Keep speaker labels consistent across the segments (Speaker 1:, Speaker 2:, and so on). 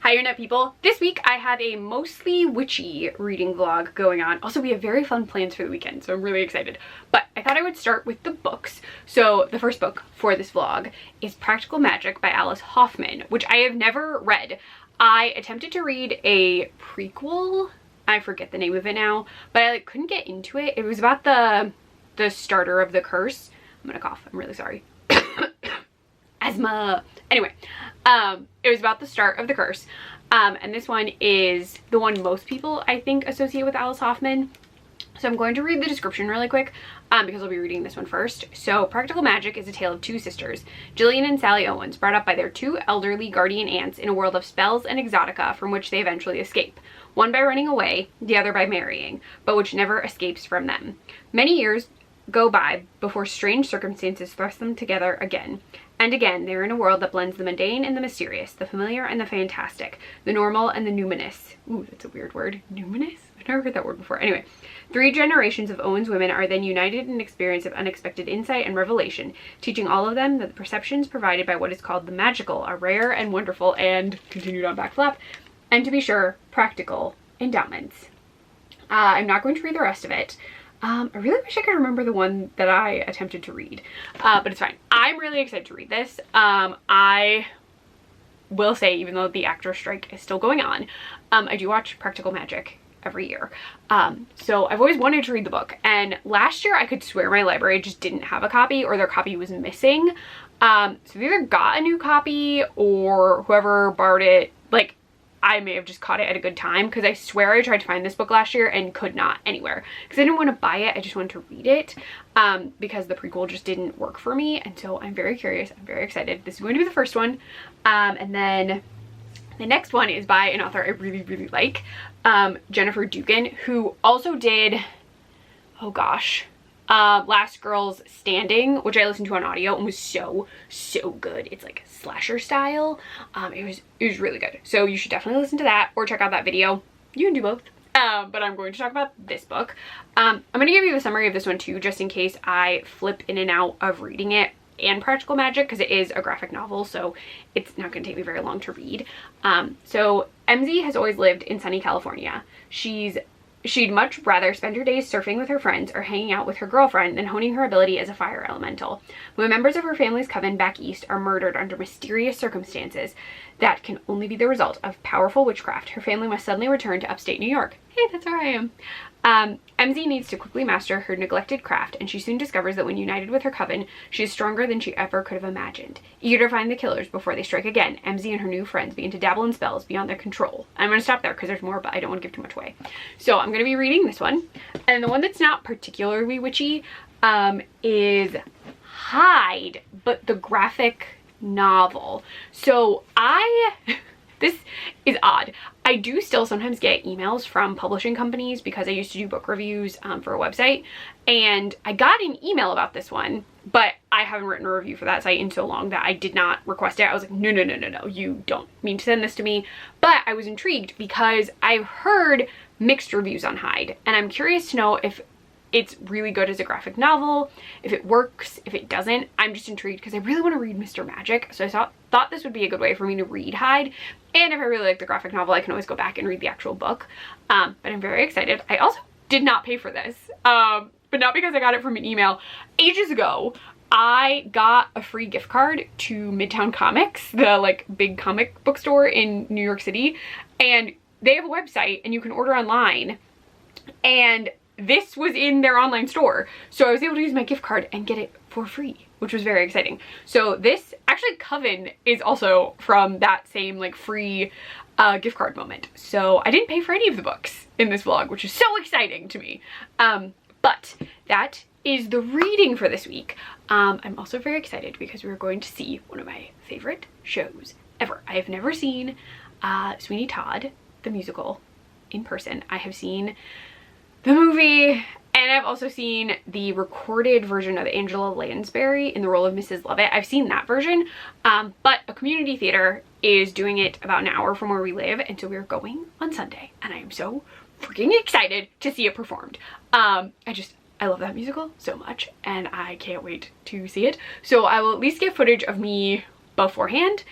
Speaker 1: Hi internet people. This week I have a mostly witchy reading vlog going on. Also, we have very fun plans for the weekend, so I'm really excited. But I thought I would start with the books. So the first book for this vlog is Practical Magic by Alice Hoffman, which I have never read. I attempted to read a prequel. I forget the name of it now, but I couldn't get into it. It was about the starter of the curse. I'm gonna cough. I'm really sorry. Asthma. Anyway, it was about the start of the curse. And this one is the one most people, I think, associate with Alice Hoffman. So I'm going to read the description really quick because I'll be reading this one first. So Practical Magic is a tale of two sisters, Jillian and Sally Owens, brought up by their two elderly guardian aunts in a world of spells and exotica from which they eventually escape. One by running away, the other by marrying, but which never escapes from them. Many years go by before strange circumstances thrust them together again. And again, they're in a world that blends the mundane and the mysterious, the familiar and the fantastic, the normal and the numinous. Ooh, that's a weird word. Numinous? I've never heard that word before. Anyway, 3 generations of Owens women are then united in an experience of unexpected insight and revelation, teaching all of them that the perceptions provided by what is called the magical are rare and wonderful and, continued on backflap, and to be sure, practical endowments. I'm not going to read the rest of it. I really wish I could remember the one that I attempted to read, but it's fine. I'm really excited to read this. I will say, even though the actor strike is still going on, I do watch Practical Magic every year. So I've always wanted to read the book, and last year I could swear my library just didn't have a copy, or their copy was missing. So they either got a new copy or whoever borrowed it, like, I may have just caught it at a good time, because I swear I tried to find this book last year and could not anywhere, because I didn't want to buy it. I just wanted to read it because the prequel just didn't work for me. And so I'm very curious. I'm very excited. This is going to be the first one. And then the next one is by an author I really, really like, Jennifer Dugan, who also did, oh gosh, Last Girls Standing, which I listened to on audio and was so good. It's like slasher style. It was really good, so you should definitely listen to that or check out that video. You can do both. But I'm going to talk about this book. I'm going to give you the summary of this one too, just in case I flip in and out of reading it and Practical Magic, because it is a graphic novel, so it's not going to take me very long to read. So MZ has always lived in sunny California. She'd much rather spend her days surfing with her friends or hanging out with her girlfriend than honing her ability as a fire elemental. When members of her family's coven back east are murdered under mysterious circumstances that can only be the result of powerful witchcraft, her family must suddenly return to upstate New York. Hey, that's where I am. MZ needs to quickly master her neglected craft, and she soon discovers that when united with her coven, she is stronger than she ever could have imagined. Eager to find the killers before they strike again, MZ and her new friends begin to dabble in spells beyond their control. I'm going to stop there because there's more, but I don't want to give too much away. So I'm going to be reading this one. And the one that's not particularly witchy is Hide, but the graphic novel. So this is odd. I do still sometimes get emails from publishing companies because I used to do book reviews for a website, and I got an email about this one, but I haven't written a review for that site in so long that I did not request it. I was like, no, you don't mean to send this to me. But I was intrigued because I've heard mixed reviews on Hide, and I'm curious to know if it's really good as a graphic novel, if it works, if it doesn't. I'm just intrigued because I really want to read Mr. Magic, so I thought this would be a good way for me to read Hide. And if I really like the graphic novel, I can always go back and read the actual book. But I'm very excited. I also did not pay for this, but not because I got it from an email. Ages ago, I got a free gift card to Midtown Comics, the like big comic book store in New York City, and they have a website and you can order online, and this was in their online store, so I was able to use my gift card and get it for free, which was very exciting. So this, actually Coven is also from that same like free gift card moment. So I didn't pay for any of the books in this vlog, which is so exciting to me. But that is the reading for this week. I'm also very excited because we're going to see one of my favorite shows ever. I have never seen Sweeney Todd, the musical, in person. I have seen the movie, and I've also seen the recorded version of Angela Lansbury in the role of Mrs. Lovett. I've seen that version, but a community theater is doing it about an hour from where we live, and so we're going on Sunday, and I am so freaking excited to see it performed. I love that musical so much, and I can't wait to see it. So I will at least get footage of me beforehand,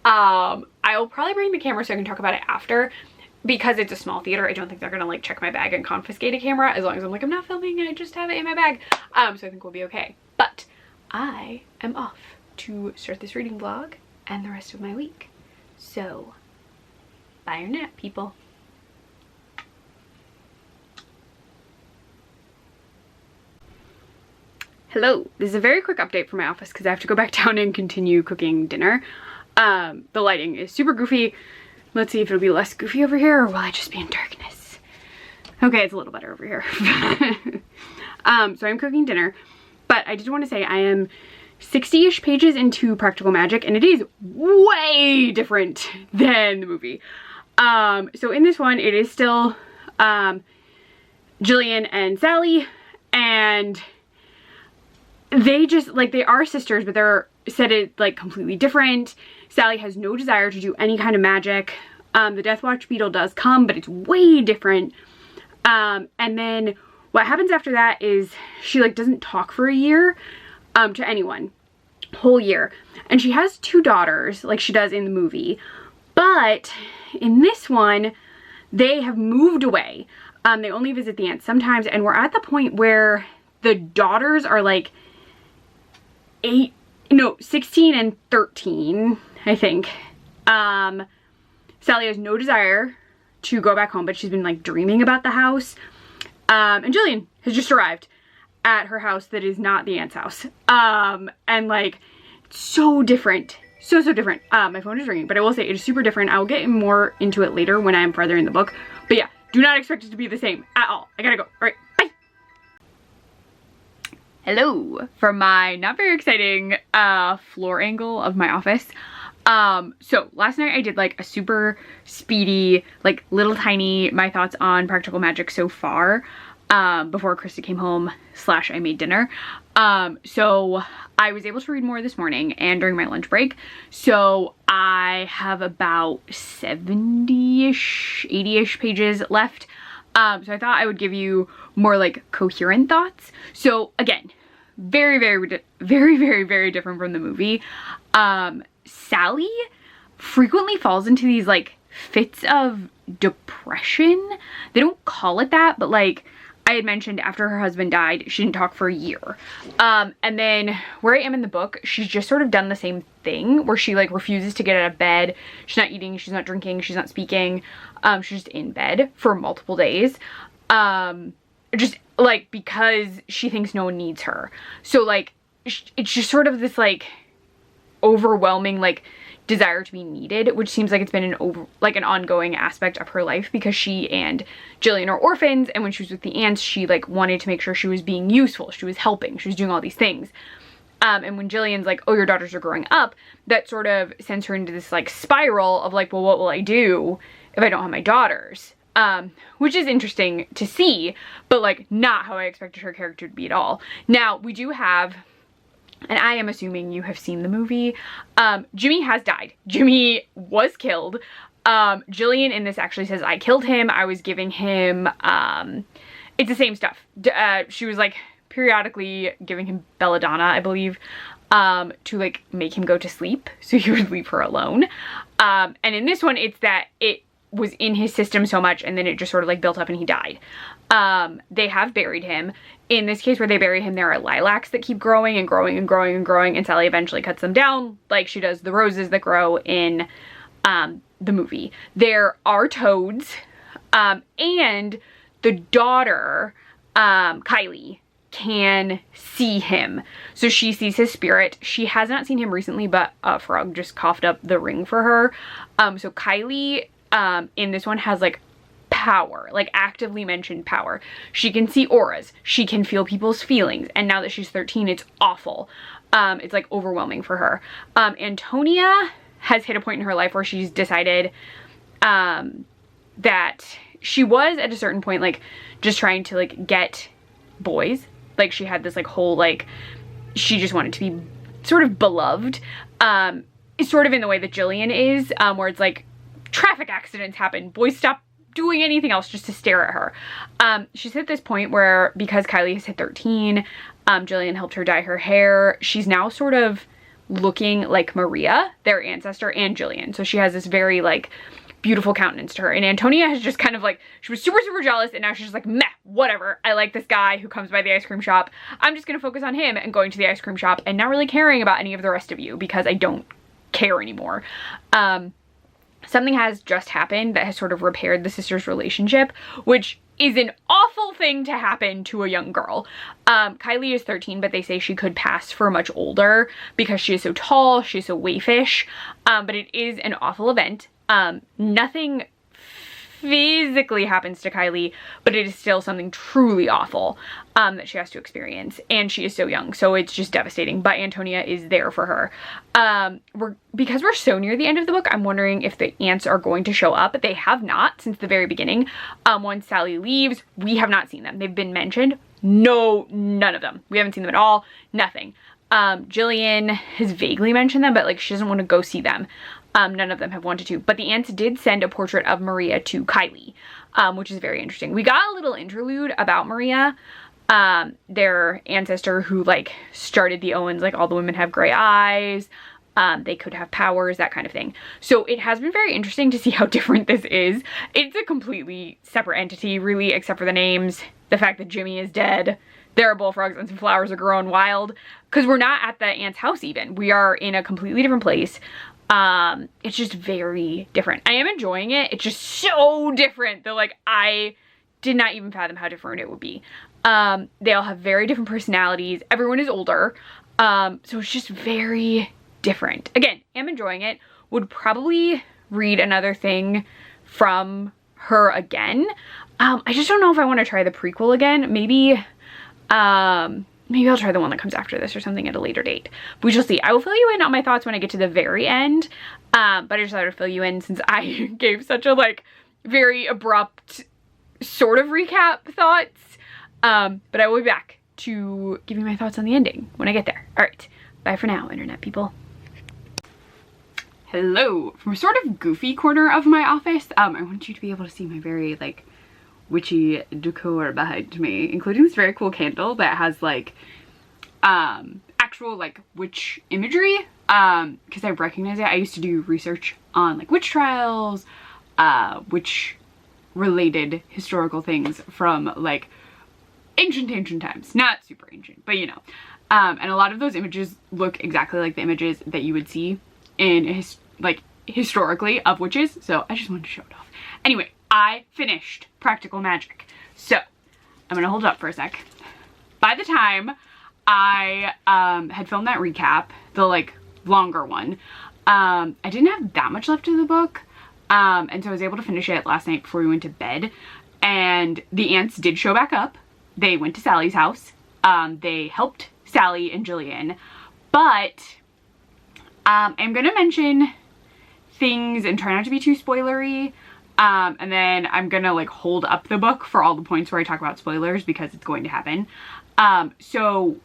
Speaker 1: I'll probably bring the camera so I can talk about it after. Because it's a small theater, I don't think they're gonna like check my bag and confiscate a camera as long as I'm like, I'm not filming, I just have it in my bag. So I think we'll be okay. But I am off to start this reading vlog and the rest of my week. So bye your nap, people. Hello, this is a very quick update from my office because I have to go back down and continue cooking dinner. The lighting is super goofy. Let's see if it'll be less goofy over here, or will I just be in darkness? Okay, it's a little better over here. So I'm cooking dinner, but I did want to say I am 60-ish pages into Practical Magic, and it is way different than the movie. So in this one, it is still Jillian and Sally, and they just, like, they are sisters, but they're said it like completely different. Sally has no desire to do any kind of magic. The Death Watch beetle does come, but it's way different. And then what happens after that is she like doesn't talk for a year to anyone, whole year. And she has 2 daughters like she does in the movie, but in this one they have moved away. They only visit the aunts sometimes, and we're at the point where the daughters are like 16 and 13, I think. Sally has no desire to go back home, but she's been like dreaming about the house. And Jillian has just arrived at her house that is not the aunt's house. And like, so different. So different. My phone is ringing, but I will say it is super different. I will get more into it later when I'm farther in the book. But yeah, do not expect it to be the same at all. I gotta go. All right, bye. Hello from my not very exciting floor angle of my office. So last night I did like a super speedy, like little tiny, my thoughts on Practical Magic so far, before Krista came home / I made dinner. So I was able to read more this morning and during my lunch break. So I have about 70-ish, 80-ish pages left. So I thought I would give you more like coherent thoughts. So again, very different from the movie. Sally frequently falls into these like fits of depression. They don't call it that, but like I had mentioned, after her husband died, she didn't talk for a year. And then where I am in the book, she's just sort of done the same thing where she like refuses to get out of bed. She's not eating, she's not drinking, she's not speaking. She's just in bed for multiple days. Just like because she thinks no one needs her. So like it's just sort of this like overwhelming like desire to be needed, which seems like it's been an ongoing aspect of her life, because she and Jillian are orphans, and when she was with the aunts, she like wanted to make sure she was being useful, she was helping, she was doing all these things. And when Jillian's like, oh, your daughters are growing up, that sort of sends her into this like spiral of like, well, what will I do if I don't have my daughters? Which is interesting to see, but like not how I expected her character to be at all. Now we do have, and I am assuming you have seen the movie, Jimmy has died. Jimmy was killed. Jillian in this actually says, I killed him. I was giving him, it's the same stuff. She was like periodically giving him belladonna, I believe, to like make him go to sleep so he would leave her alone. And in this one, it's that it was in his system so much and then it just sort of like built up and he died. They have buried him. In this case where they bury him, there are lilacs that keep growing and growing and growing and growing, and Sally eventually cuts them down like she does the roses that grow in the movie. There are toads, and the daughter, Kylie, can see him. So she sees his spirit. She has not seen him recently, but a frog just coughed up the ring for her. So Kylie in this one has like power, like actively mentioned power. She can see auras, she can feel people's feelings, and now that she's 13, it's awful. It's like overwhelming for her. Antonia has hit a point in her life where she's decided that she was at a certain point like just trying to like get boys. Like she had this like whole like, she just wanted to be sort of beloved, sort of in the way that Jillian is, where it's like traffic accidents happen, boys stop doing anything else just to stare at her. She's at this point where, because Kylie has hit 13, Jillian helped her dye her hair, she's now sort of looking like Maria, their ancestor, and Jillian. So she has this very like beautiful countenance to her. And Antonia has just kind of like, she was super, super jealous, and now she's just like, meh, whatever. I like this guy who comes by the ice cream shop. I'm just gonna focus on him and going to the ice cream shop and not really caring about any of the rest of you because I don't care anymore. Something has just happened that has sort of repaired the sisters' relationship, which is an awful thing to happen to a young girl. Kylie is 13, but they say she could pass for much older because she is so tall, she's so waifish, but it is an awful event. Nothing physically happens to Kylie, but it is still something truly awful that she has to experience, and she is so young, so it's just devastating. But Antonia is there for her. Because we're so near the end of the book, I'm wondering if the aunts are going to show up. They have not since the very beginning. Once Sally leaves, we have not seen them. They've been mentioned. No, none of them. We haven't seen them at all. Nothing. Jillian has vaguely mentioned them, but like she doesn't want to go see them. None of them have wanted to, but the aunts did send a portrait of Maria to Kylie, which is very interesting. We got a little interlude about Maria, their ancestor who like started the Owens, like all the women have gray eyes, they could have powers, that kind of thing. So it has been very interesting to see how different this is. It's a completely separate entity, really, except for the names, the fact that Jimmy is dead, there are bullfrogs and some flowers are growing wild, because we're not at the aunt's house even. We are in a completely different place. It's just very different. I am enjoying it. It's just so different that like I did not even fathom how different it would be. They all have very different personalities. Everyone is older. So it's just very different. Again, am enjoying it. Would probably read another thing from her again. I just don't know if I want to try the prequel again. Maybe I'll try the one that comes after this or something at a later date. We shall see. I will fill you in on my thoughts when I get to the very end. But I just thought I would fill you in since I gave such a like very abrupt sort of recap thoughts. But I will be back to give you my thoughts on the ending when I get there. All right. Bye for now, internet people. Hello. From a sort of goofy corner of my office, I want you to be able to see my very like witchy decor behind me, including this very cool candle that has like actual like witch imagery, because I recognize it. I used to do research on like witch trials, witch related historical things from like ancient times, not super ancient, but you know, and a lot of those images look exactly like the images that you would see in historically of witches, so I just wanted to show it off. Anyway, I finished Practical Magic. So, I'm gonna hold it up for a sec. By the time I had filmed that recap, the like longer one, I didn't have that much left of the book. And so I was able to finish it last night before we went to bed. And the aunts did show back up. They went to Sally's house. They helped Sally and Jillian. But I'm gonna mention things and try not to be too spoilery. And then I'm gonna like hold up the book for all the points where I talk about spoilers because it's going to happen. So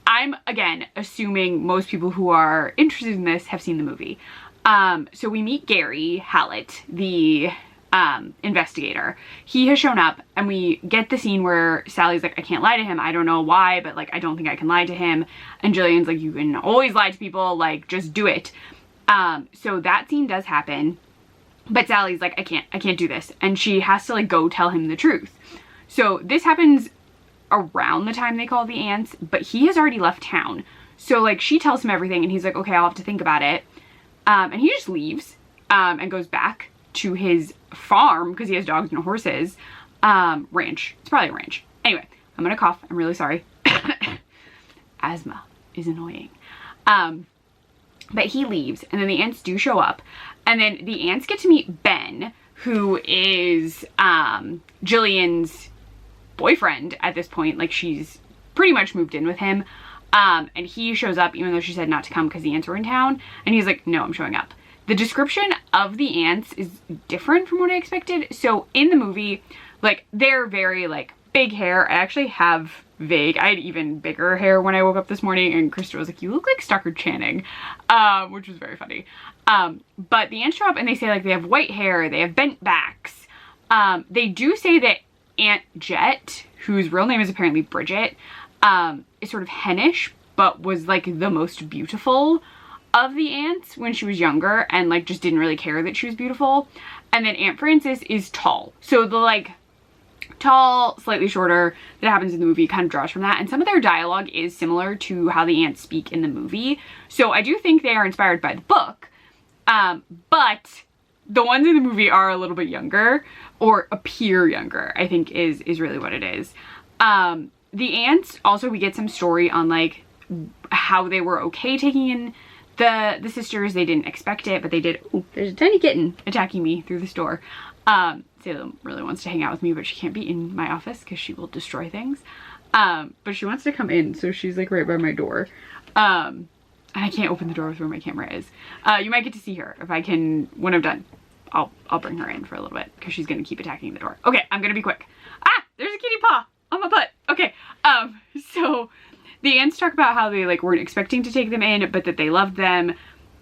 Speaker 1: I'm again assuming most people who are interested in this have seen the movie. So we meet Gary Hallett, the investigator. He has shown up and we get the scene where Sally's like, I can't lie to him. I don't know why, but like I don't think I can lie to him. And Jillian's like, you can always lie to people, like just do it. So that scene does happen. But Sally's like, I can't do this. And she has to like go tell him the truth. So this happens around the time they call the aunts, but he has already left town. So like she tells him everything and he's like, okay, I'll have to think about it. And he just leaves and goes back to his farm because he has dogs and horses. Ranch. It's probably a ranch. Anyway, I'm gonna cough. I'm really sorry. Asthma is annoying. But he leaves and then the aunts do show up. And then the aunts get to meet Ben, who is Jillian's boyfriend at this point. Like she's pretty much moved in with him. And he shows up even though she said not to come because the aunts were in town. And he's like, no, I'm showing up. The description of the aunts is different from what I expected. So in the movie, like they're very like big hair. I actually have vague, I had even bigger hair when I woke up this morning and Krista was like, you look like Stockard Channing, which was very funny. But the aunts show up and they say like they have white hair, they have bent backs. They do say that Aunt Jet, whose real name is apparently Bridget, is sort of hennish, but was like the most beautiful of the aunts when she was younger and like just didn't really care that she was beautiful. And then Aunt Frances is tall. So the like tall, slightly shorter that happens in the movie kind of draws from that. And some of their dialogue is similar to how the aunts speak in the movie. So I do think they are inspired by the book. But the ones in the movie are a little bit younger, or appear younger, I think is really what it is. The aunts, also we get some story on like how they were okay taking in the sisters. They didn't expect it, but they did. Ooh, there's a tiny kitten attacking me through this door. Salem really wants to hang out with me, but she can't be in my office because she will destroy things. But she wants to come in, so she's like right by my door. And I can't open the door with where my camera is. You might get to see her if I can, when I'm done. I'll bring her in for a little bit because she's gonna keep attacking the door. Okay, I'm gonna be quick. Ah, there's a kitty paw on my butt. Okay, so the aunts talk about how they like weren't expecting to take them in, but that they loved them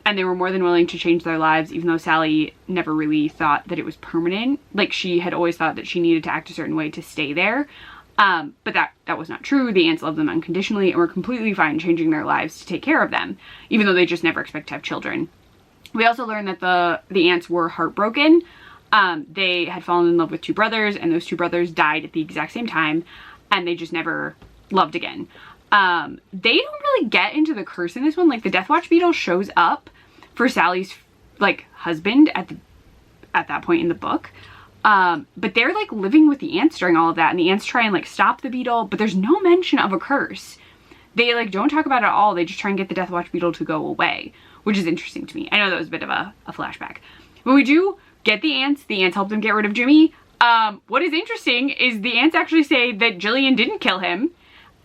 Speaker 1: and they were more than willing to change their lives, even though Sally never really thought that it was permanent. Like she had always thought that she needed to act a certain way to stay there. But that was not true. The aunts loved them unconditionally and were completely fine changing their lives to take care of them, even though they just never expect to have children. We also learned that the aunts were heartbroken. They had fallen in love with two brothers, and those two brothers died at the exact same time, and they just never loved again. They don't really get into the curse in this one. Like the Death Watch beetle shows up for Sally's like husband at that point in the book. But they're like living with the aunts during all of that, and the aunts try and like stop the beetle, but there's no mention of a curse. They like don't talk about it at all. They just try and get the Death Watch beetle to go away, which is interesting to me. I know that was a bit of a flashback. When we do get the aunts help them get rid of Jimmy. What is interesting is the aunts actually say that Jillian didn't kill him.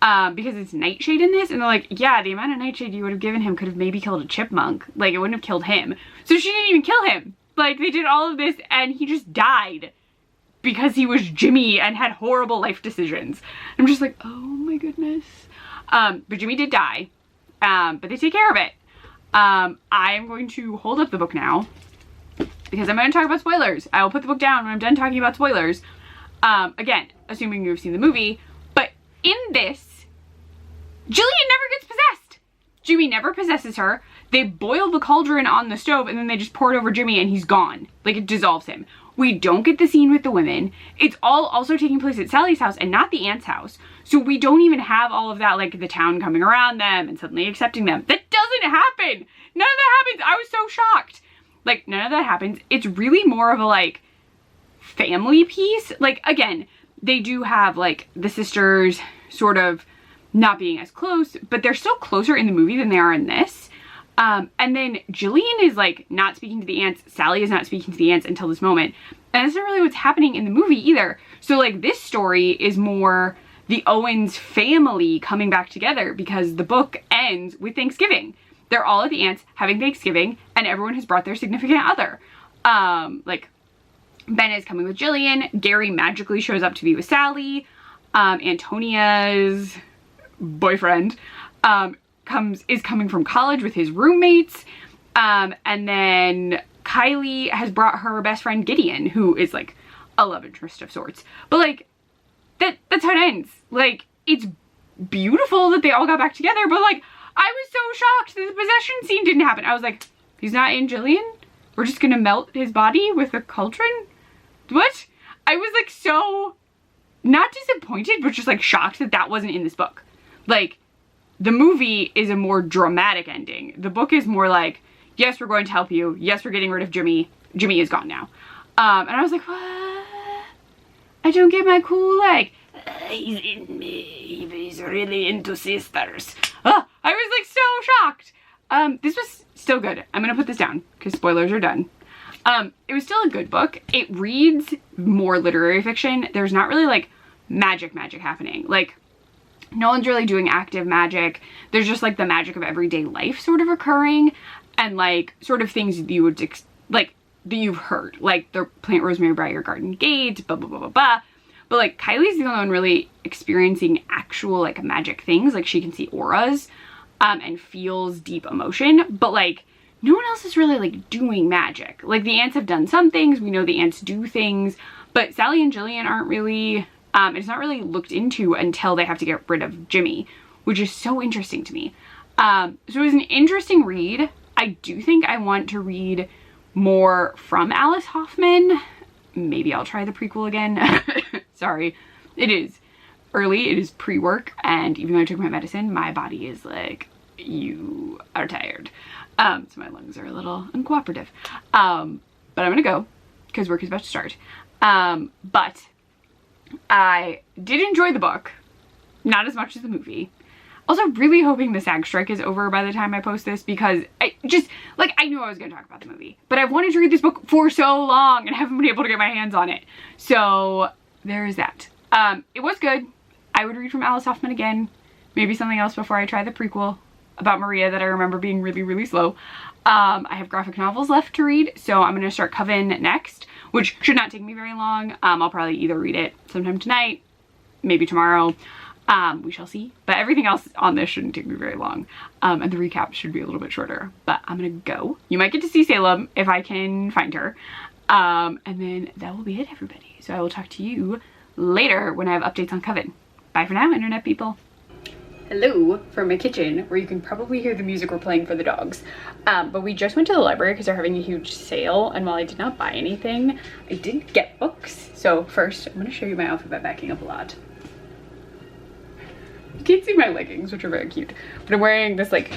Speaker 1: Because it's nightshade in this, and they're like, yeah, the amount of nightshade you would have given him could have maybe killed a chipmunk. Like, it wouldn't have killed him. So she didn't even kill him. Like, they did all of this, and he just died because he was Jimmy and had horrible life decisions. I'm just like, oh my goodness. But Jimmy did die, but they take care of it. I am going to hold up the book now because I'm going to talk about spoilers. I will put the book down when I'm done talking about spoilers. Again, assuming you've seen the movie, but in this, Jillian never gets possessed. Jimmy never possesses her. They boil the cauldron on the stove and then they just pour it over Jimmy and he's gone. Like it dissolves him. We don't get the scene with the women. It's all also taking place at Sally's house and not the aunt's house. So we don't even have all of that, like the town coming around them and suddenly accepting them. That doesn't happen. None of that happens. I was so shocked. Like none of that happens. It's really more of a like family piece. Like again, they do have like the sisters sort of not being as close, but they're still closer in the movie than they are in this. And then Jillian is like not speaking to the aunts. Sally is not speaking to the aunts until this moment. And that's not really what's happening in the movie either. So like this story is more the Owens family coming back together because the book ends with Thanksgiving. They're all at the aunts having Thanksgiving and everyone has brought their significant other. Like Ben is coming with Jillian. Gary magically shows up to be with Sally. Antonia's boyfriend is coming from college with his roommates, and then Kylie has brought her best friend Gideon, who is like a love interest of sorts. But like that's how it ends. Like it's beautiful that they all got back together, but like I was so shocked that the possession scene didn't happen. I was like, he's not in Jillian? We're just gonna melt his body with a cauldron? What? I was like so not disappointed, but just like shocked that that wasn't in this book. Like, the movie is a more dramatic ending. The book is more like, yes, we're going to help you. Yes, we're getting rid of Jimmy. Jimmy is gone now. And I was like, what? I don't get my cool, like, he's in me. He's really into sisters. I was like so shocked. This was still good. I'm going to put this down because spoilers are done. It was still a good book. It reads more literary fiction. There's not really like magic happening. Like, no one's really doing active magic. There's just like the magic of everyday life sort of occurring and like sort of things that you would like that you've heard, like the plant rosemary by your garden gate, blah blah blah blah blah. But like Kylie's the only one really experiencing actual like magic things. Like she can see auras and feels deep emotion, but like no one else is really like doing magic. Like the aunts have done some things, we know the aunts do things, but Sally and Jillian aren't really it's not really looked into until they have to get rid of Jimmy, which is so interesting to me. So it was an interesting read. I I do think I want to read more from Alice Hoffman. Maybe I'll try the prequel again. Sorry, it is early, it is pre-work, and even though I took my medicine, my body is like, you are tired. So my lungs are a little uncooperative. But I'm gonna go because work is about to start. But I did enjoy the book, not as much as the movie. Also really hoping the SAG strike is over by the time I post this, because I knew I was gonna talk about the movie, but I've wanted to read this book for so long and haven't been able to get my hands on it. So there is that. It was good. I would read from Alice Hoffman again, maybe something else before I try the prequel about Maria that I remember being really, really slow. I have graphic novels left to read, so I'm gonna start Coven next, which should not take me very long. I'll probably either read it sometime tonight, maybe tomorrow. We shall see. But everything else on this shouldn't take me very long. And the recap should be a little bit shorter. But I'm gonna go. You might get to see Salem if I can find her. And then that will be it, everybody. So I will talk to you later when I have updates on Coven. Bye for now, internet people. Hello from my kitchen, where you can probably hear the music we're playing for the dogs. But we just went to the library because they're having a huge sale, and while I did not buy anything, I did get books. So first, I'm gonna show you my outfit by backing up a lot. You can't see my leggings, which are very cute, but I'm wearing this like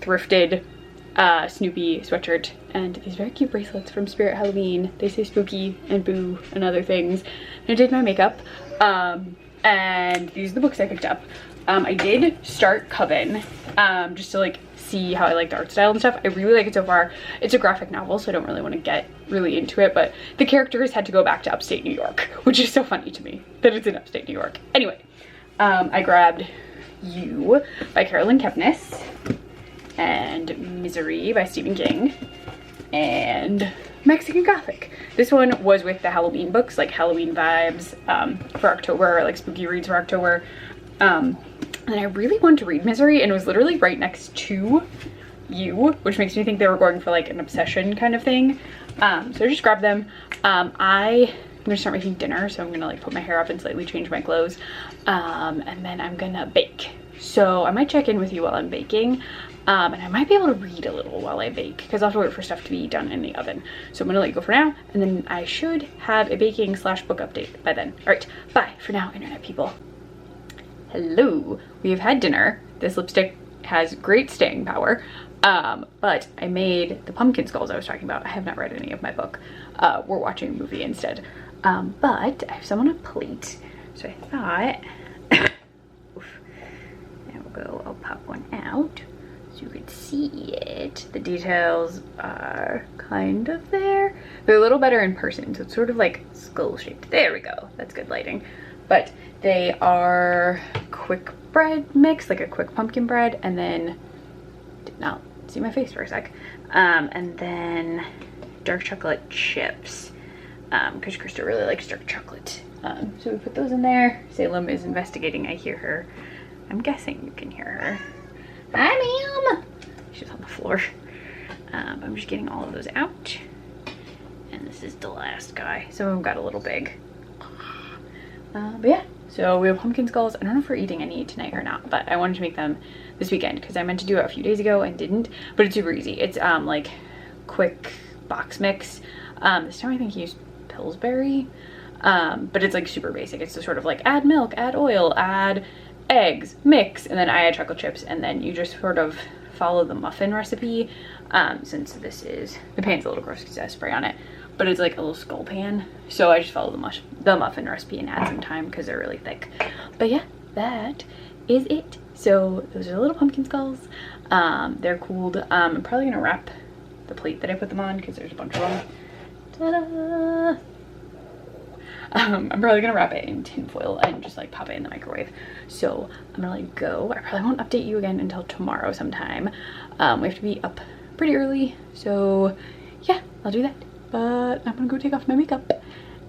Speaker 1: thrifted Snoopy sweatshirt and these very cute bracelets from Spirit Halloween. They say spooky and boo and other things. And I did my makeup, and these are the books I picked up. I did start Coven, just to like see how I like the art style and stuff. I really like it so far. It's a graphic novel, so I don't really want to get really into it, but the characters had to go back to upstate New York, which is so funny to me that it's in upstate New York. Anyway, I grabbed You by Carolyn Kepnes, and Misery by Stephen King, and Mexican Gothic. This one was with the Halloween books, like Halloween vibes for October, or like spooky reads for October. And I really wanted to read Misery, and it was literally right next to You, which makes me think they were going for like an obsession kind of thing. So I just grabbed them. I'm gonna start making dinner, so I'm gonna like put my hair up and slightly change my clothes, and then I'm gonna bake. So I might check in with you while I'm baking, and I might be able to read a little while I bake because I'll have to wait for stuff to be done in the oven. So I'm gonna let you go for now, and then I should have a baking / book update by then. All right, bye for now, internet people. Hello, we have had dinner. This lipstick has great staying power, but I made the pumpkin skulls I was talking about. I have not read any of my book. We're watching a movie instead. But I have some on a plate, so I thought, oof, there we go, I'll pop one out so you can see it. The details are kind of there. They're a little better in person, so it's sort of like skull shaped. There we go, that's good lighting. But they are quick bread mix, like a quick pumpkin bread, and then, did not see my face for a sec, and then dark chocolate chips, because Krista really likes dark chocolate. So we put those in there. Salem is investigating, I hear her. I'm guessing you can hear her. Hi, ma'am! She's on the floor. I'm just getting all of those out. And this is the last guy. Some of them got a little big. But yeah, so we have pumpkin skulls. I don't know if we're eating any tonight or not, but I wanted to make them this weekend because I meant to do it a few days ago and didn't, but it's super easy. It's like quick box mix. This time I think I used Pillsbury, but it's like super basic. It's just sort of like add milk, add oil, add eggs, mix, and then I add chocolate chips, and then you just sort of follow the muffin recipe. Since this is, the pan's a little gross because I have spray on it, but it's like a little skull pan, so I just follow the muffin recipe and add some thyme because they're really thick. But yeah, that is it. So those are the little pumpkin skulls. They're cooled. I'm probably gonna wrap the plate that I put them on because there's a bunch of them. Ta-da! I'm probably gonna wrap it in tin foil and just like pop it in the microwave. So I'm gonna like go. I probably won't update you again until tomorrow sometime. We have to be up pretty early, so yeah, I'll do that. But I'm gonna go take off my makeup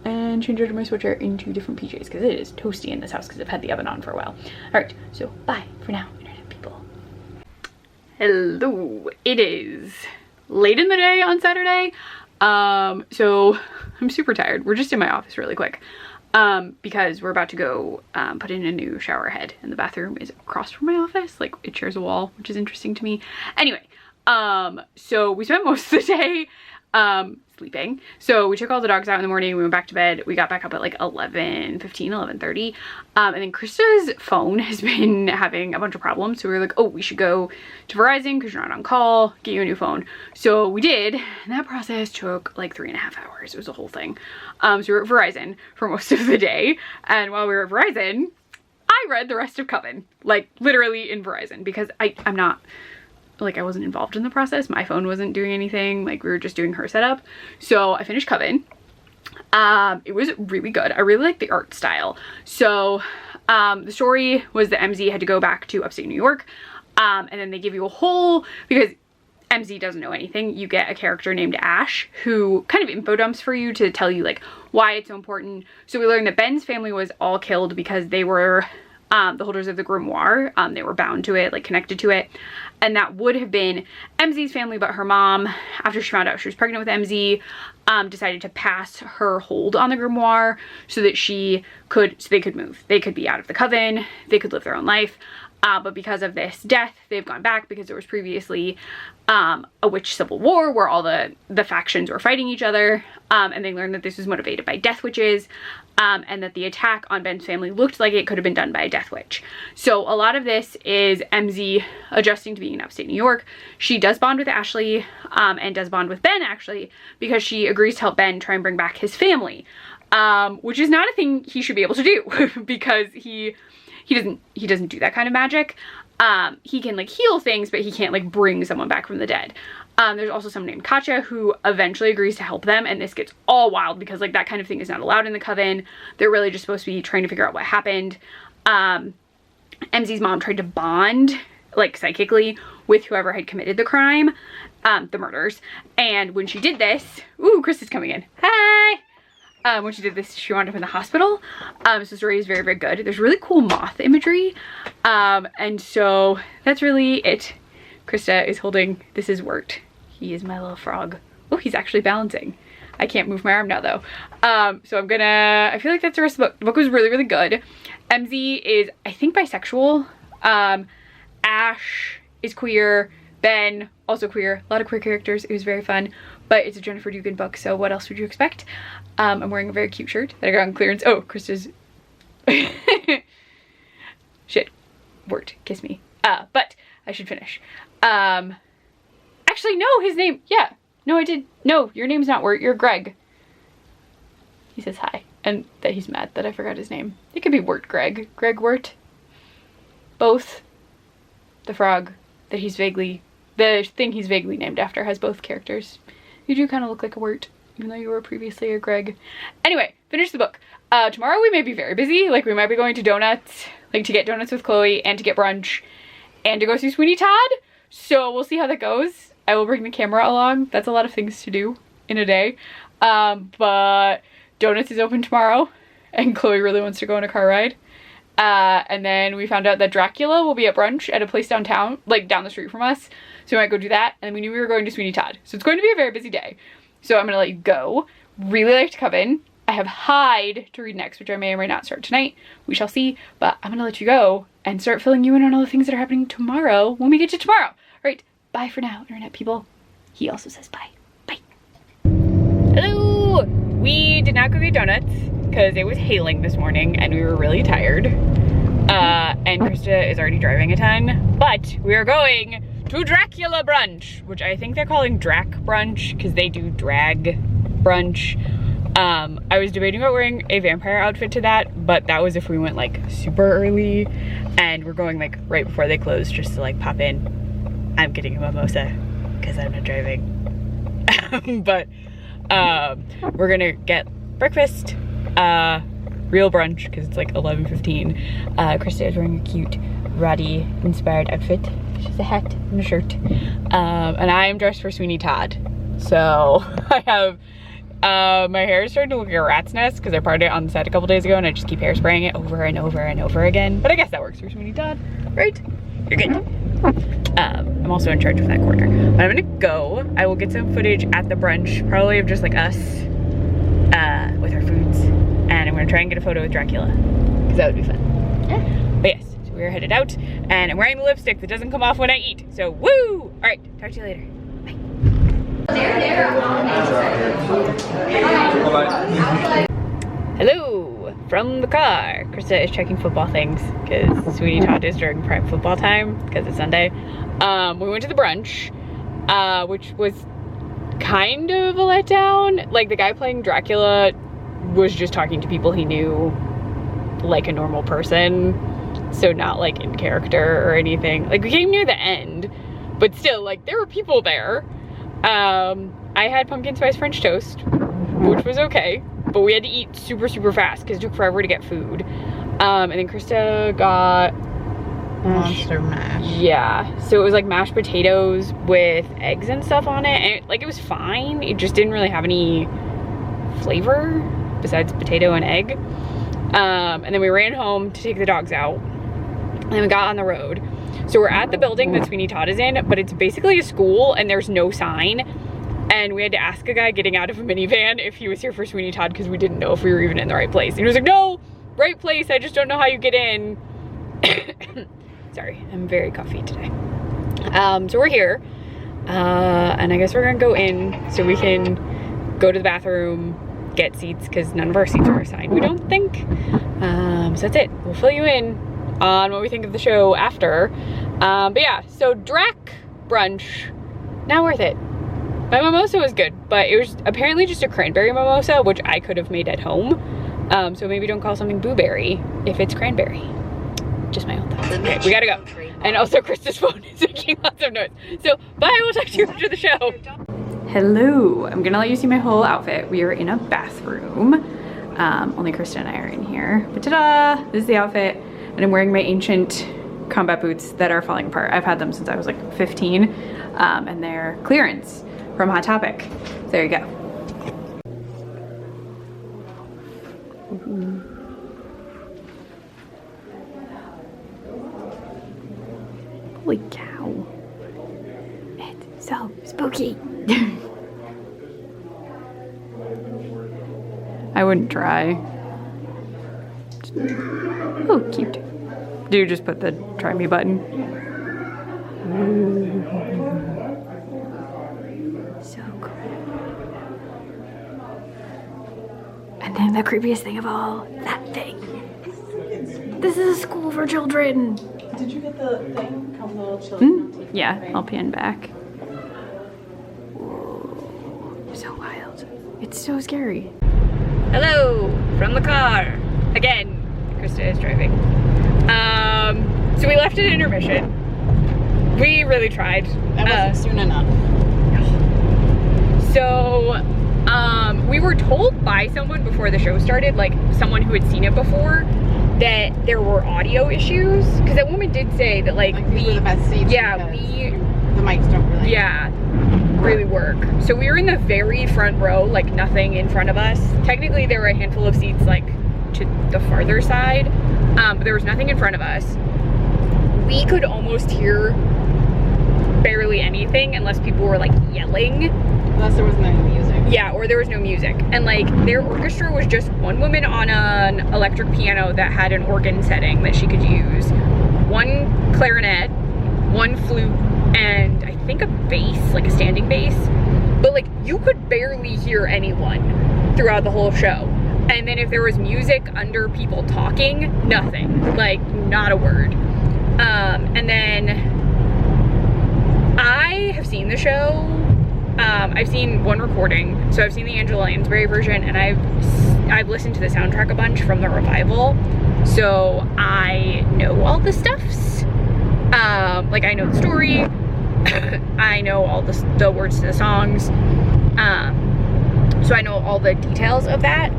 Speaker 1: and change out of my sweatshirt into different PJs because it is toasty in this house because I've had the oven on for a while. All right, so bye for now, internet people. Hello, it is late in the day on Saturday. So I'm super tired. We're just in my office really quick because we're about to go put in a new shower head, and the bathroom is across from my office. Like, it shares a wall, which is interesting to me. Anyway, So we spent most of the day sleeping. So we took all the dogs out in the morning, we went back to bed, we got back up at like 11:15, 11:30, and then Krista's phone has been having a bunch of problems, so we were like, oh, we should go to Verizon because you're not on call, get you a new phone. So we did, and that process took like 3.5 hours. It was a whole thing. So we were at Verizon for most of the day, and while we were at Verizon, I read the rest of Coven, like literally in Verizon, because I'm not, like, I wasn't involved in the process. My phone wasn't doing anything. Like, we were just doing her setup. So I finished Coven. It was really good. I really liked the art style. So the story was that MZ had to go back to upstate New York, and then they give you a whole, because MZ doesn't know anything, you get a character named Ash who kind of info dumps for you to tell you like why it's so important. So we learned that Ben's family was all killed because they were the holders of the grimoire. They were bound to it, like connected to it, and that would have been MZ's family, but her mom, after she found out she was pregnant with MZ, decided to pass her hold on the grimoire so that they could move. They could be out of the Coven, they could live their own life. But because of this death, they've gone back because there was previously a witch civil war where all the factions were fighting each other, and they learned that this was motivated by death witches, and that the attack on Ben's family looked like it could have been done by a death witch. So a lot of this is MZ adjusting to being in upstate New York. She does bond with Ashley, and does bond with Ben actually, because she agrees to help Ben try and bring back his family, which is not a thing he should be able to do because he doesn't do that kind of magic. He can like heal things, but he can't like bring someone back from the dead. There's also someone named Katja who eventually agrees to help them, and this gets all wild because like that kind of thing is not allowed in the Coven. They're really just supposed to be trying to figure out what happened. MZ's mom tried to bond like psychically with whoever had committed the crime, the murders, and when she did this, ooh, Chris is coming in. Hi! When she did this, she wound up in the hospital. So the story is very, very good. There's really cool moth imagery. And so that's really it. Krista is holding, this is Wirt. He is my little frog. Oh, he's actually balancing. I can't move my arm now though. So I feel like that's the rest of the book. The book was really, really good. MZ is, I think, bisexual. Ash is queer. Ben, also queer. A lot of queer characters. It was very fun. But it's a Jennifer Dugan book, so what else would you expect? I'm wearing a very cute shirt that I got on clearance. Oh, Krista's... Shit. Wirt, kiss me. But I should finish. Actually, no, his name... Yeah. No, I did... No, your name's not Wirt. You're Greg. He says hi. And that he's mad that I forgot his name. It could be Wirt Greg. Greg Wirt. Both. The frog that he's vaguely... The thing he's vaguely named after has both characters. You do kind of look like a Wirt, even though you were previously a Greg. Anyway, finish the book. Tomorrow we may be very busy. Like, we might be going to donuts, like to get donuts with Chloe and to get brunch and to go see Sweeney Todd. So we'll see how that goes. I will bring the camera along. That's a lot of things to do in a day. But donuts is open tomorrow and Chloe really wants to go on a car ride. And then we found out that Dracula will be at brunch at a place downtown, like down the street from us. So we might go do that. And we knew we were going to Sweeney Todd. So it's going to be a very busy day. So I'm going to let you go. Really liked Coven. I have Hyde to read next, which I may or may not start tonight. We shall see. But I'm going to let you go and start filling you in on all the things that are happening tomorrow when we get to tomorrow. All right. Bye for now, internet people. He also says bye. Bye. Hello. We did not go get donuts because it was hailing this morning and we were really tired. And Krista is already driving a ton. But we are going to Dracula Brunch, which I think they're calling Drac Brunch because they do drag brunch. I was debating about wearing a vampire outfit to that, but that was if we went like super early, and we're going like right before they close just to like pop in. I'm getting a mimosa because I'm not driving. But we're gonna get breakfast, real brunch because it's like 11:15. Krista is wearing a cute Roddy inspired outfit. She's a hat and a shirt. And I am dressed for Sweeney Todd. So I have, my hair is starting to look like a rat's nest because I parted it on the set a couple days ago and I just keep hairspraying it over and over and over again. But I guess that works for Sweeney Todd, right? You're good. I'm also in charge of that corner. But I'm gonna go. I will get some footage at the brunch, probably of just like us with our foods. And I'm gonna try and get a photo with Dracula because that would be fun. Yeah. But yes, so we're headed out, and I'm wearing the lipstick that doesn't come off when I eat. So woo! All right, talk to you later. Bye. Hello from the car. Krista is checking football things because Sweeney Todd is during prime football time because it's Sunday. We went to the brunch, which was kind of a letdown. Like, the guy playing Dracula was just talking to people he knew like a normal person, so not like in character or anything. Like, we came near the end, but still, like, there were people there. I had pumpkin spice French toast, which was okay, but we had to eat super fast because it took forever to get food. And then Krista got
Speaker 2: monster mash.
Speaker 1: Yeah, so it was like mashed potatoes with eggs and stuff on it, and it was fine. It just didn't really have any flavor besides potato and egg. And then we ran home to take the dogs out, and then we got on the road. So we're at the building that Sweeney Todd is in, but it's basically a school and there's no sign. And we had to ask a guy getting out of a minivan if he was here for Sweeney Todd because we didn't know if we were even in the right place. And he was like, no, right place, I just don't know how you get in. Sorry, I'm very coffee today. So we're here, and I guess we're gonna go in so we can go to the bathroom, get seats, because none of our seats are assigned, we don't think. So that's it. We'll fill you in on what we think of the show after. But yeah, so Drac Brunch, not worth it. My mimosa was good, but it was apparently just a cranberry mimosa, which I could have made at home. So maybe don't call something blueberry if it's cranberry. Just my own thoughts. Okay, we gotta go. And also Krista's phone is making lots of noise. So bye, we'll talk to you after the show. Hello, I'm gonna let you see my whole outfit. We are in a bathroom. Only Krista and I are in here. But ta-da, this is the outfit. And I'm wearing my ancient combat boots that are falling apart. I've had them since I was like 15. And they're clearance from Hot Topic. So there you go. Holy cow. It's so spooky. I wouldn't try. Oh, cute. Do you just put the try me button? So cool. And then the creepiest thing of all, that thing. This is a school for children.
Speaker 2: Did you get the thing? Come the little children?
Speaker 1: Yeah, I'll pan back. Whoa, so wild. It's so scary. Hello from the car. Again, Krista is driving. So we left at intermission. We really tried.
Speaker 2: That wasn't soon enough.
Speaker 1: So we were told by someone before the show started, like someone who had seen it before, that there were audio issues, because that woman did say that like
Speaker 2: these were the best seats.
Speaker 1: Yeah,
Speaker 2: the mics don't really
Speaker 1: work. So we were in the very front row, like nothing in front of us. Technically there were a handful of seats like to the farther side, but there was nothing in front of us. We could almost hear barely anything unless people were like yelling.
Speaker 2: Unless there was no music.
Speaker 1: Yeah, or there was no music. And like their orchestra was just one woman on an electric piano that had an organ setting that she could use, one clarinet, one flute, and I think a bass, like a standing bass. But like you could barely hear anyone throughout the whole show. And then if there was music under people talking, nothing, like not a word. And then I have seen the show. I've seen one recording, so I've seen the Angela Lansbury version, and I've listened to the soundtrack a bunch from the revival, so I know all the stuffs. Like I know the story, I know all the words to the songs, so I know all the details of that.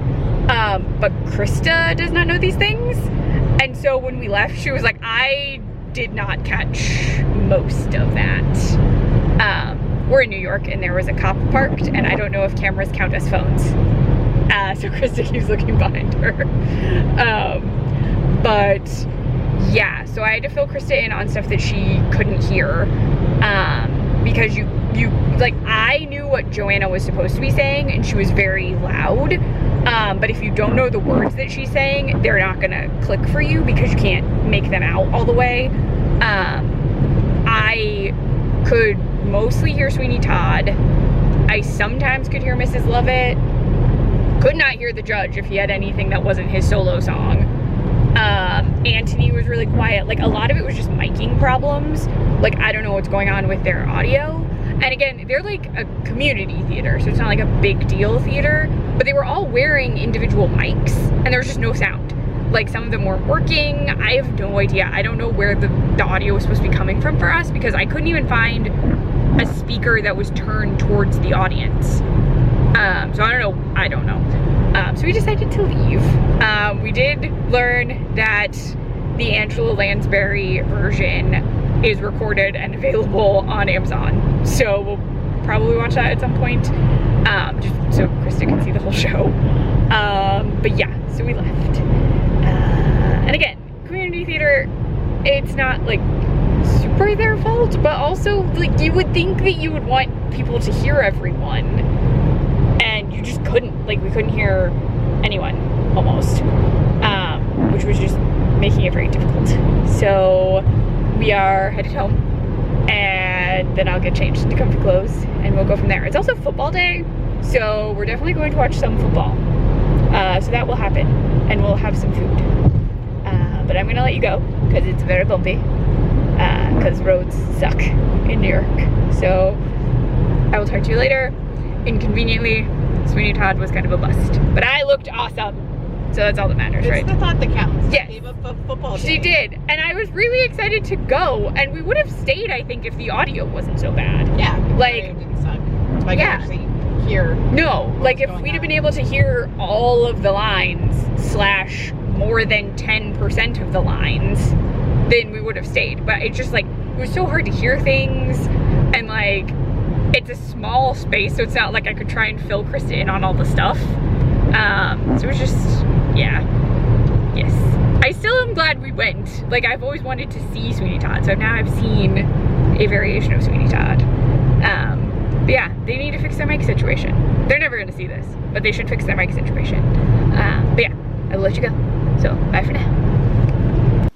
Speaker 1: But Krista does not know these things, and so when we left, she was like, I did not catch most of that. We're in New York and there was a cop parked, and I don't know if cameras count as phones. So Krista keeps looking behind her. But yeah, so I had to fill Krista in on stuff that she couldn't hear. because you like, I knew what Joanna was supposed to be saying, and she was very loud. But if you don't know the words that she's saying, they're not gonna click for you because you can't make them out all the way. I could mostly hear Sweeney Todd. I sometimes could hear Mrs. Lovett. Could not hear the judge if he had anything that wasn't his solo song. Anthony was really quiet. Like, a lot of it was just miking problems. Like, I don't know what's going on with their audio. And again, they're like a community theater, so it's not like a big deal theater, but they were all wearing individual mics and there was just no sound. Like, some of them weren't working. I have no idea. I don't know where the audio was supposed to be coming from for us, because I couldn't even find a speaker that was turned towards the audience. So I don't know. So we decided to leave. We did learn that the Angela Lansbury version is recorded and available on Amazon. So we'll probably watch that at some point, just so Krista can see the whole show. But yeah, so we left. And again, community theater, it's not like super their fault, but also, like, you would think that you would want people to hear everyone, and you just couldn't. Like, we couldn't hear anyone, almost, which was just making it very difficult. So we are headed home, and then I'll get changed into comfy clothes, and we'll go from there. It's also football day, so we're definitely going to watch some football. So that will happen, and we'll have some food. But I'm gonna let you go, because it's very bumpy, because roads suck in New York. So I will talk to you later. Inconveniently, Sweeney Todd was kind of a bust, but I looked awesome, so that's all that matters, right?
Speaker 2: It's the thought that counts.
Speaker 1: Yes.
Speaker 2: Gave up a football
Speaker 1: She
Speaker 2: day.
Speaker 1: did, and I was really excited to go, and we would have stayed, I think, if the audio wasn't so bad.
Speaker 2: Yeah.
Speaker 1: Like,
Speaker 2: it didn't suck. Like,
Speaker 1: yeah.
Speaker 2: actually hear.
Speaker 1: No, like, if
Speaker 2: going
Speaker 1: we'd have been
Speaker 2: on.
Speaker 1: able to hear all of the lines / more than 10% of the lines, then we would have stayed. But it's just like, it was so hard to hear things, and like, it's a small space, so it's not like I could try and fill Krista in on all the stuff. So it was just, yeah, yes. I still am glad we went. Like, I've always wanted to see Sweeney Todd, so now I've seen a variation of Sweeney Todd. But yeah, they need to fix their mic situation. They're never gonna see this, but they should fix their mic situation. But yeah, I'll let you go. So, bye for now.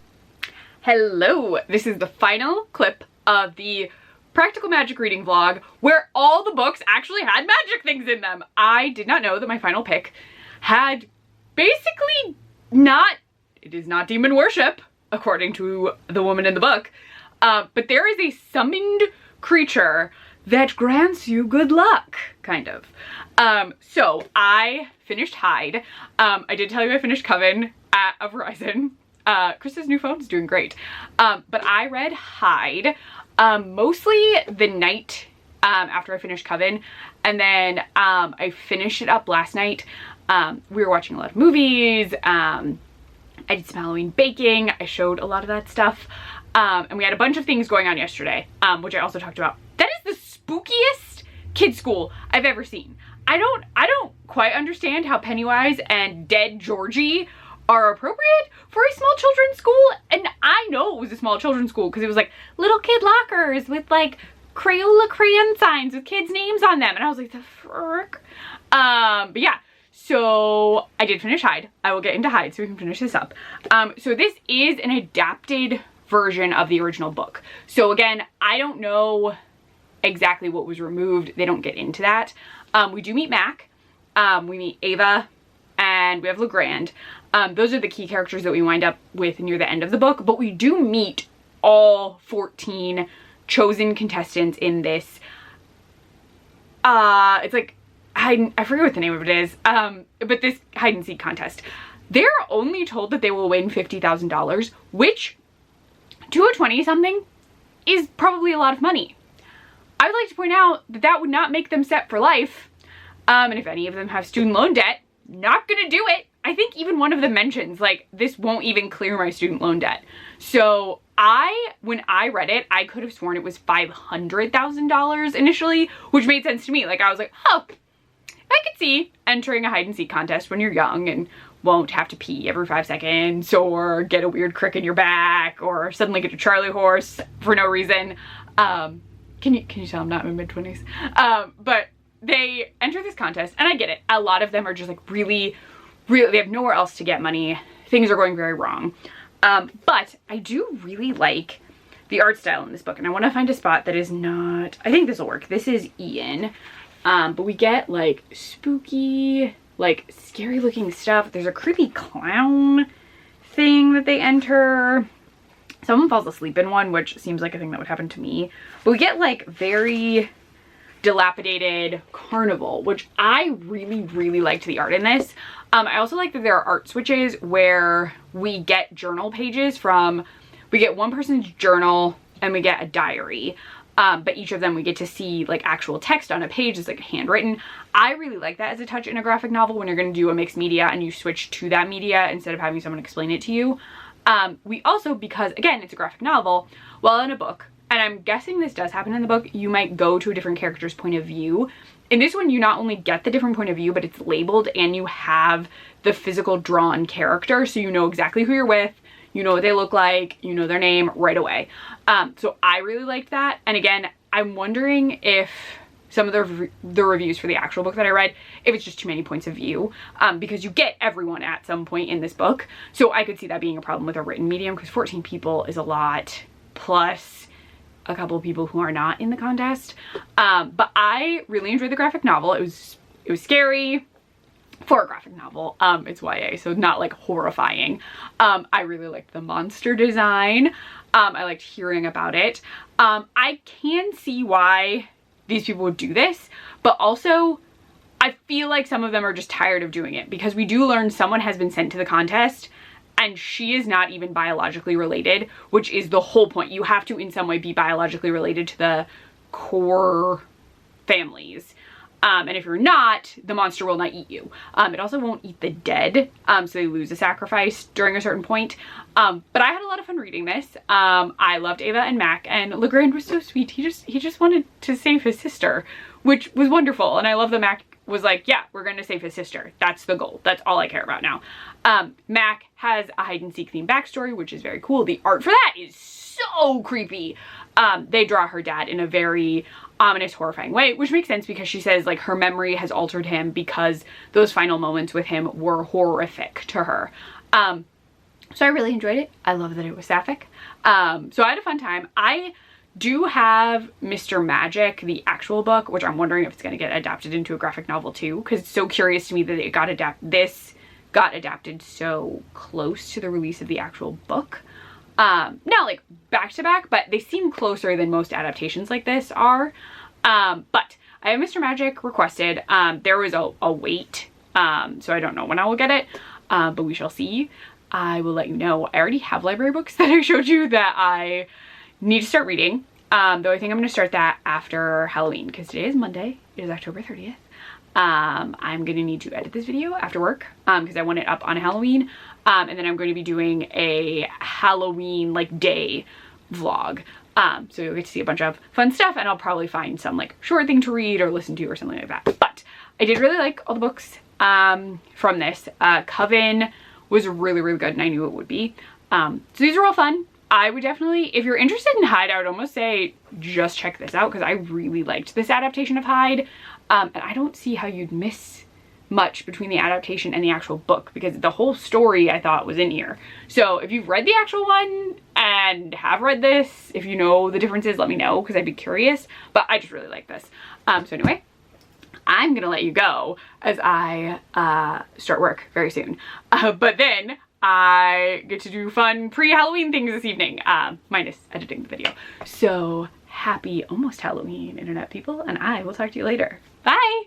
Speaker 1: Hello, this is the final clip of the Practical Magic reading vlog, where all the books actually had magic things in them. I did not know that my final pick had basically it is not demon worship, according to the woman in the book, but there is a summoned creature that grants you good luck, kind of. So I finished Hyde. I did tell you I finished Coven at a Verizon. Krista's new phone is doing great. But I read Hyde mostly the night after I finished Coven, and then I finished it up last night. We were watching a lot of movies. I did some Halloween baking. I showed a lot of that stuff. And we had a bunch of things going on yesterday, which I also talked about. That is the spookiest kid school I've ever seen. I don't quite understand how Pennywise and Dead Georgie are appropriate for a small children's school. And I know it was a small children's school because it was like little kid lockers with like Crayola crayon signs with kids' names on them. And I was like, the frick? But yeah, so I did finish Hyde. I will get into Hyde so we can finish this up. So this is an adapted version of the original book. So again, I don't know exactly what was removed. They don't get into that. We do meet Mac, we meet Ava, and we have Legrand. Those are the key characters that we wind up with near the end of the book, but we do meet all 14 chosen contestants in this. It's like, I forget what the name of it is, but this hide and seek contest. They're only told that they will win $50,000, which to a 20-something is probably a lot of money. I would like to point out that that would not make them set for life. And if any of them have student loan debt, not gonna do it. I think even one of them mentions, like, this won't even clear my student loan debt. So when I read it, I could have sworn it was $500,000 initially, which made sense to me. Like, I was like, oh, I could see entering a hide and seek contest when you're young and won't have to pee every 5 seconds, or get a weird crick in your back, or suddenly get a Charlie horse for no reason. can you tell I'm not in my mid-20s? But they enter this contest, and I get it. A lot of them are just like really, they have nowhere else to get money. Things are going very wrong. But I do really like the art style in this book, and I want to find a spot that is not, I think this will work. This is Ian, but we get like spooky, like scary looking stuff. There's a creepy clown thing that they enter. Someone falls asleep in one, which seems like a thing that would happen to me. But we get like very dilapidated carnival, which I really, really liked the art in this. I also like that there are art switches where we get journal pages from, we get one person's journal and we get a diary. But each of them we get to see like actual text on a page. It's like handwritten. I really like that as a touch in a graphic novel when you're going to do a mixed media and you switch to that media instead of having someone explain it to you. We also, because again, it's a graphic novel, while in a book, and I'm guessing this does happen in the book, you might go to a different character's point of view. In this one, you not only get the different point of view, but it's labeled and you have the physical drawn character. So you know exactly who you're with, you know what they look like, you know their name right away. So I really liked that. And again, I'm wondering if some of the reviews for the actual book that I read, if it's just too many points of view, because you get everyone at some point in this book. So I could see that being a problem with a written medium, because 14 people is a lot, plus a couple of people who are not in the contest. But I really enjoyed the graphic novel. It was scary for a graphic novel. It's YA, so not like horrifying. I really liked the monster design. I liked hearing about it. I can see why these people would do this, but also I feel like some of them are just tired of doing it, because we do learn someone has been sent to the contest and she is not even biologically related, which is the whole point. You have to in some way be biologically related to the core families. And if you're not, the monster will not eat you. It also won't eat the dead, so they lose a sacrifice during a certain point. But I had a lot of fun reading this. I loved Ava and Mac, and Legrand was so sweet. He just wanted to save his sister, which was wonderful. And I love that Mac was like, yeah, we're going to save his sister. That's the goal. That's all I care about now. Mac has a hide and seek themed backstory, which is very cool. The art for that is so creepy. They draw her dad in a very ominous, horrifying way, which makes sense because she says like her memory has altered him because those final moments with him were horrific to her. So I really enjoyed it. I love that it was sapphic. So I had a fun time. I do have Mr. Magic, the actual book, which I'm wondering if it's going to get adapted into a graphic novel too, because it's so curious to me that it got adapted so close to the release of the actual book. Not like back to back, but they seem closer than most adaptations like this are. But I have Mr. Magic requested. There was a wait, so I don't know when I will get it, but we shall see. I will let you know. I already have library books that I showed you that I need to start reading, though I think I'm going to start that after Halloween, because today is Monday. It is October 30th. I'm going to need to edit this video after work, because I want it up on Halloween. And then I'm going to be doing a Halloween like day vlog. So you'll get to see a bunch of fun stuff, and I'll probably find some like short thing to read or listen to or something like that. But I did really like all the books from this. Coven was really, really good, and I knew it would be. So these are all fun. I would definitely, if you're interested in Hyde, I would almost say just check this out, because I really liked this adaptation of Hyde. And I don't see how you'd miss much between the adaptation and the actual book, because the whole story I thought was in here. So if you've read the actual one and have read this, if you know the differences, let me know, because I'd be curious. But I just really like this. So anyway, I'm gonna let you go as I start work very soon. But then I get to do fun pre-Halloween things this evening, minus editing the video. So happy almost Halloween, internet people, and I will talk to you later. Bye!